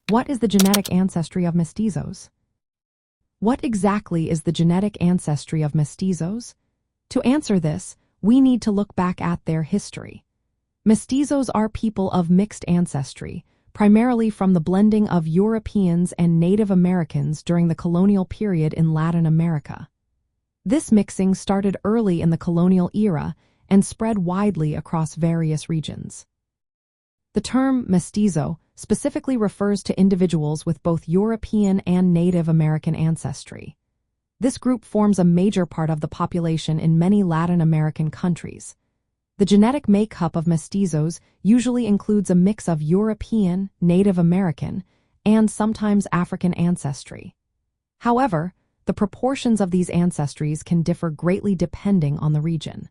What is the genetic ancestry of mestizos? What exactly is the genetic ancestry of mestizos? To answer this, we need to look back at their history. Mestizos are people of mixed ancestry, primarily from the blending of Europeans and Native Americans during the colonial period in Latin America. This mixing started early in the colonial era and spread widely across various regions. The term mestizo specifically refers to individuals with both European and Native American ancestry. This group forms a major part of the population in many Latin American countries. The genetic makeup of mestizos usually includes a mix of European, Native American, and sometimes African ancestry. However, the proportions of these ancestries can differ greatly depending on the region.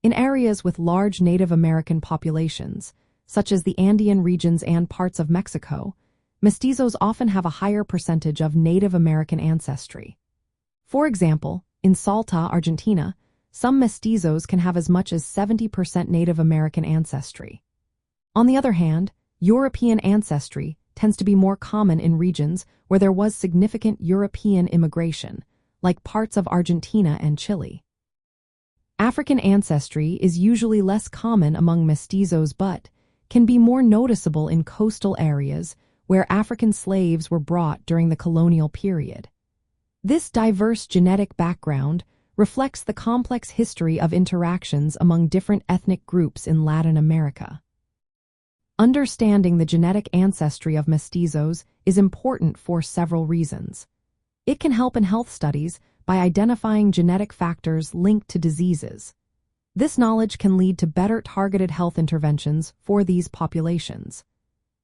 In areas with large Native American populations, such as the Andean regions and parts of Mexico, mestizos often have a higher percentage of Native American ancestry. For example, in Salta, Argentina, some mestizos can have as much as 70% Native American ancestry. On the other hand, European ancestry tends to be more common in regions where there was significant European immigration, like parts of Argentina and Chile. African ancestry is usually less common among mestizos but can be more noticeable in coastal areas where African slaves were brought during the colonial period. This diverse genetic background reflects the complex history of interactions among different ethnic groups in Latin America. Understanding the genetic ancestry of mestizos is important for several reasons. It can help in health studies by identifying genetic factors linked to diseases. This knowledge can lead to better targeted health interventions for these populations.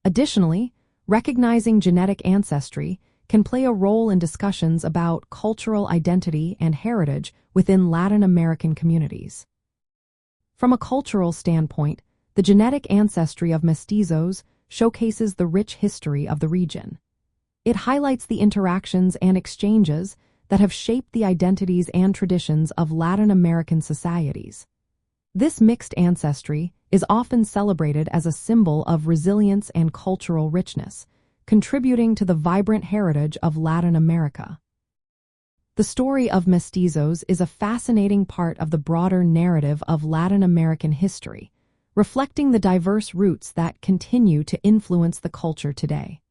Additionally, recognizing genetic ancestry can play a role in discussions about cultural identity and heritage within Latin American communities. From a cultural standpoint, the genetic ancestry of mestizos showcases the rich history of the region. It highlights the interactions and exchanges that have shaped the identities and traditions of Latin American societies. This mixed ancestry is often celebrated as a symbol of resilience and cultural richness, contributing to the vibrant heritage of Latin America. The story of mestizos is a fascinating part of the broader narrative of Latin American history, reflecting the diverse roots that continue to influence the culture today.